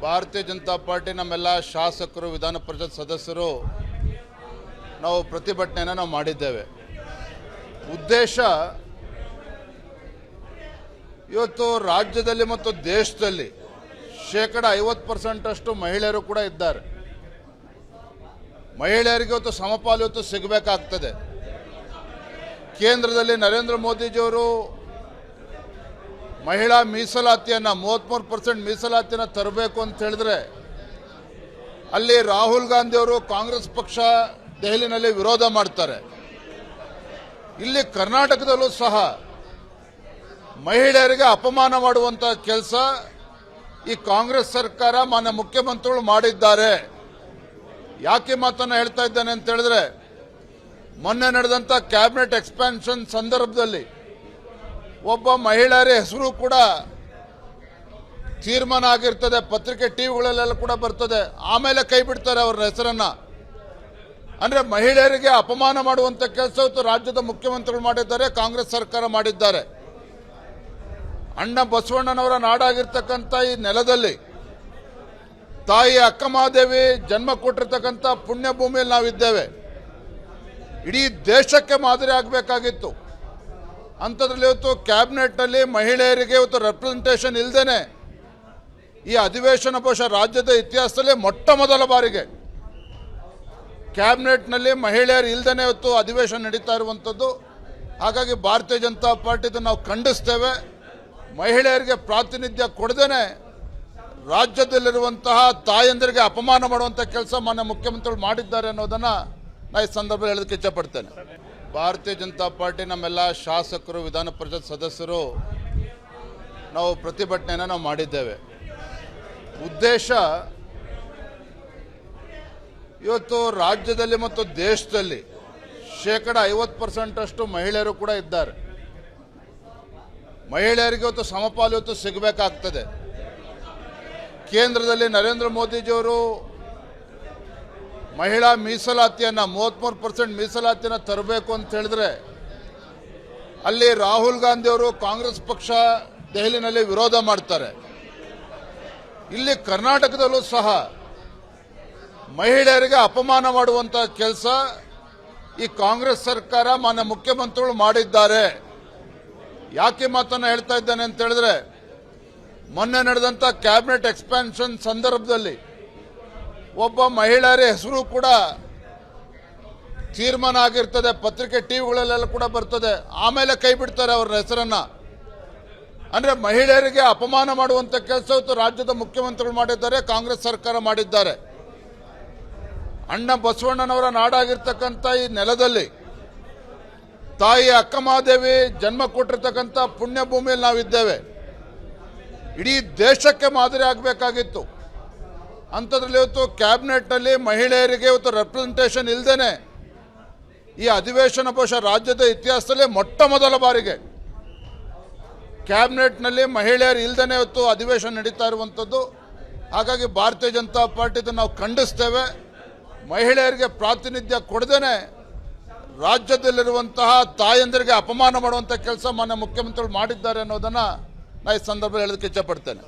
ಭಾರತೀಯ ಜನತಾ ಪಾರ್ಟಿ ನಮ್ಮೆಲ್ಲ ಶಾಸಕರು ವಿಧಾನ ಪರಿಷತ್ ಸದಸ್ಯರು ನಾವು ಪ್ರತಿಭಟನೆಯನ್ನು ನಾವು ಮಾಡಿದ್ದೇವೆ. ಉದ್ದೇಶ ಇವತ್ತು ರಾಜ್ಯದಲ್ಲಿ ಮತ್ತು ದೇಶದಲ್ಲಿ 50% ಅಷ್ಟು ಮಹಿಳೆಯರು ಕೂಡ ಇದ್ದಾರೆ. ಮಹಿಳೆಯರಿಗೆ ಇವತ್ತು ಸಮಪಾಲು ಇವತ್ತು ಸಿಗಬೇಕಾಗ್ತದೆ. ಕೇಂದ್ರದಲ್ಲಿ ನರೇಂದ್ರ ಮೋದಿಜಿಯವರು ಮಹಿಳಾ ಮೀಸಲಾತಿಯನ್ನು 33% ಮೀಸಲಾತಿಯನ್ನು ತರಬೇಕು ಅಂತ ಹೇಳಿದ್ರೆ ಅಲ್ಲಿ ರಾಹುಲ್ ಗಾಂಧಿ ಅವರು ಕಾಂಗ್ರೆಸ್ ಪಕ್ಷ ದೆಹಲಿನಲ್ಲಿ ವಿರೋಧ ಮಾಡ್ತಾರೆ. ಇಲ್ಲಿ ಕರ್ನಾಟಕದಲ್ಲೂ ಸಹ ಮಹಿಳೆಯರಿಗೆ ಅಪಮಾನ ಮಾಡುವಂತ ಕೆಲಸ ಈ ಕಾಂಗ್ರೆಸ್ ಸರ್ಕಾರ ಮಾನ್ಯ ಮುಖ್ಯಮಂತ್ರಿಗಳು ಮಾಡಿದ್ದಾರೆ. ಯಾಕೆ ಮಾತನ್ನು ಹೇಳ್ತಾ ಇದ್ದಾನೆ ಅಂತ ಹೇಳಿದ್ರೆ ಮೊನ್ನೆ ನಡೆದಂತ ಕ್ಯಾಬಿನೆಟ್ ಎಕ್ಸ್ಪಾನ್ಷನ್ ಸಂದರ್ಭದಲ್ಲಿ ಒಬ್ಬ ಮಹಿಳೆಯರ ಹೆಸರು ಕೂಡ ತೀರ್ಮಾನ ಆಗಿರ್ತದೆ, ಪತ್ರಿಕೆ ಟಿವಿಗಳಲ್ಲೆಲ್ಲ ಕೂಡ ಬರ್ತದೆ, ಆಮೇಲೆ ಕೈ ಬಿಡ್ತಾರೆ ಅವರ ಹೆಸರನ್ನ. ಅಂದ್ರೆ ಮಹಿಳೆಯರಿಗೆ ಅಪಮಾನ ಮಾಡುವಂತ ಕೆಲಸ ಇವತ್ತು ರಾಜ್ಯದ ಮುಖ್ಯಮಂತ್ರಿಗಳು ಮಾಡಿದ್ದಾರೆ, ಕಾಂಗ್ರೆಸ್ ಸರ್ಕಾರ ಮಾಡಿದ್ದಾರೆ. ಅಣ್ಣ ಬಸವಣ್ಣನವರ ನಾಡಾಗಿರ್ತಕ್ಕಂಥ ಈ ನೆಲದಲ್ಲಿ ತಾಯಿ ಅಕ್ಕಮಹಾದೇವಿ ಜನ್ಮ ಕೊಟ್ಟಿರ್ತಕ್ಕಂಥ ಪುಣ್ಯ ಭೂಮಿಯಲ್ಲಿ ನಾವಿದ್ದೇವೆ. ಇಡೀ ದೇಶಕ್ಕೆ ಮಾದರಿ ಆಗಬೇಕಾಗಿತ್ತು. ಅಂಥದ್ರಲ್ಲಿ ಇವತ್ತು ಕ್ಯಾಬಿನೆಟ್ನಲ್ಲಿ ಮಹಿಳೆಯರಿಗೆ ಇವತ್ತು ರೆಪ್ರೆಸೆಂಟೇಷನ್ ಇಲ್ಲದೇನೆ ಈ ಅಧಿವೇಶನ ಬಹುಶಃ ರಾಜ್ಯದ ಇತಿಹಾಸದಲ್ಲಿ ಮೊಟ್ಟ ಮೊದಲ ಬಾರಿಗೆ ಕ್ಯಾಬಿನೆಟ್ನಲ್ಲಿ ಮಹಿಳೆಯರು ಇಲ್ಲದೇನೆ ಇವತ್ತು ಅಧಿವೇಶನ ನಡೀತಾ ಇರುವಂಥದ್ದು. ಹಾಗಾಗಿ ಭಾರತೀಯ ಜನತಾ ಪಾರ್ಟಿದು ನಾವು ಖಂಡಿಸ್ತೇವೆ. ಮಹಿಳೆಯರಿಗೆ ಪ್ರಾತಿನಿಧ್ಯ ಕೊಡದೇನೆ ರಾಜ್ಯದಲ್ಲಿರುವಂತಹ ತಾಯಂದಿರಿಗೆ ಅಪಮಾನ ಮಾಡುವಂಥ ಕೆಲಸ ಮಾನ್ಯ ಮುಖ್ಯಮಂತ್ರಿಗಳು ಮಾಡಿದ್ದಾರೆ ಅನ್ನೋದನ್ನು ನಾನು ಈ ಸಂದರ್ಭದಲ್ಲಿ ಹೇಳೋದಕ್ಕೆ ಇಚ್ಛಪಡ್ತೇನೆ. ಭಾರತೀಯ ಜನತಾ ಪಾರ್ಟಿ ನಮ್ಮೆಲ್ಲ ಶಾಸಕರು ವಿಧಾನ ಪರಿಷತ್ ಸದಸ್ಯರು ನಾವು ಪ್ರತಿಭಟನೆಯನ್ನು ನಾವು ಮಾಡಿದ್ದೇವೆ. ಉದ್ದೇಶ ಇವತ್ತು ರಾಜ್ಯದಲ್ಲಿ ಮತ್ತು ದೇಶದಲ್ಲಿ 50% ಅಷ್ಟು ಮಹಿಳೆಯರು ಕೂಡ ಇದ್ದಾರೆ. ಮಹಿಳೆಯರಿಗೆ ಇವತ್ತು ಸಮಪಾಲು ಇವತ್ತು ಸಿಗಬೇಕಾಗ್ತದೆ. ಕೇಂದ್ರದಲ್ಲಿ ನರೇಂದ್ರ ಮೋದಿಜಿಯವರು ಮಹಿಳಾ ಮೀಸಲಾತಿಯನ್ನು 33% ಮೀಸಲಾತಿಯನ್ನು ತರಬೇಕು ಅಂತ ಹೇಳಿದ್ರೆ ಅಲ್ಲಿ ರಾಹುಲ್ ಗಾಂಧಿ ಅವರು ಕಾಂಗ್ರೆಸ್ ಪಕ್ಷ ದೆಹಲಿನಲ್ಲಿ ವಿರೋಧ ಮಾಡ್ತಾರೆ. ಇಲ್ಲಿ ಕರ್ನಾಟಕದಲ್ಲೂ ಸಹ ಮಹಿಳೆಯರಿಗೆ ಅಪಮಾನ ಮಾಡುವಂತ ಕೆಲಸ ಈ ಕಾಂಗ್ರೆಸ್ ಸರ್ಕಾರ ಮಾನ್ಯ ಮುಖ್ಯಮಂತ್ರಿಗಳು ಮಾಡಿದ್ದಾರೆ. ಯಾಕೆ ಮಾತನ್ನು ಹೇಳ್ತಾ ಇದ್ದಾನೆ ಅಂತ ಹೇಳಿದ್ರೆ ಮೊನ್ನೆ ನಡೆದಂತ ಕ್ಯಾಬಿನೆಟ್ ಎಕ್ಸ್ಪಾನ್ಷನ್ ಸಂದರ್ಭದಲ್ಲಿ ಒಬ್ಬ ಮಹಿಳೆಯರ ಹೆಸರು ಕೂಡ ತೀರ್ಮಾನ ಆಗಿರ್ತದೆ, ಪತ್ರಿಕೆ ಟಿವಿಗಳಲ್ಲೆಲ್ಲ ಕೂಡ ಬರ್ತದೆ, ಆಮೇಲೆ ಕೈ ಬಿಡ್ತಾರೆ ಅವರ ಹೆಸರನ್ನ. ಅಂದ್ರೆ ಮಹಿಳೆಯರಿಗೆ ಅಪಮಾನ ಮಾಡುವಂತ ಕೆಲಸ ಇವತ್ತು ರಾಜ್ಯದ ಮುಖ್ಯಮಂತ್ರಿಗಳು ಮಾಡಿದ್ದಾರೆ, ಕಾಂಗ್ರೆಸ್ ಸರ್ಕಾರ ಮಾಡಿದ್ದಾರೆ. ಅಣ್ಣ ಬಸವಣ್ಣನವರ ನಾಡಾಗಿರ್ತಕ್ಕಂಥ ಈ ನೆಲದಲ್ಲಿ ತಾಯಿ ಅಕ್ಕಮಹಾದೇವಿ ಜನ್ಮ ಕೊಟ್ಟಿರ್ತಕ್ಕಂಥ ಪುಣ್ಯ ಭೂಮಿಯಲ್ಲಿ ನಾವಿದ್ದೇವೆ. ಇಡೀ ದೇಶಕ್ಕೆ ಮಾದರಿ ಆಗಬೇಕಾಗಿತ್ತು. ಅಂಥದ್ರಲ್ಲಿ ಇವತ್ತು ಕ್ಯಾಬಿನೆಟ್ನಲ್ಲಿ ಮಹಿಳೆಯರಿಗೆ ಇವತ್ತು ರೆಪ್ರೆಸೆಂಟೇಷನ್ ಇಲ್ಲದೇನೆ ಈ ಅಧಿವೇಶನ ಬಹುಶಃ ರಾಜ್ಯದ ಇತಿಹಾಸದಲ್ಲಿ ಮೊಟ್ಟ ಮೊದಲ ಬಾರಿಗೆ ಕ್ಯಾಬಿನೆಟ್ನಲ್ಲಿ ಮಹಿಳೆಯರು ಇಲ್ಲದೇನೆ ಇವತ್ತು ಅಧಿವೇಶನ ನಡೀತಾ ಇರುವಂಥದ್ದು. ಹಾಗಾಗಿ ಭಾರತೀಯ ಜನತಾ ಪಾರ್ಟಿದು ನಾವು ಖಂಡಿಸ್ತೇವೆ. ಮಹಿಳೆಯರಿಗೆ ಪ್ರಾತಿನಿಧ್ಯ ಕೊಡದೇನೆ ರಾಜ್ಯದಲ್ಲಿರುವಂತಹ ತಾಯಂದಿರಿಗೆ ಅಪಮಾನ ಮಾಡುವಂಥ ಕೆಲಸ ಮಾನ್ಯ ಮುಖ್ಯಮಂತ್ರಿಗಳು ಮಾಡಿದ್ದಾರೆ ಅನ್ನೋದನ್ನು ನಾನು ಈ ಸಂದರ್ಭದಲ್ಲಿ ಹೇಳೋದಕ್ಕೆ ಇಚ್ಛಪಡ್ತೇನೆ.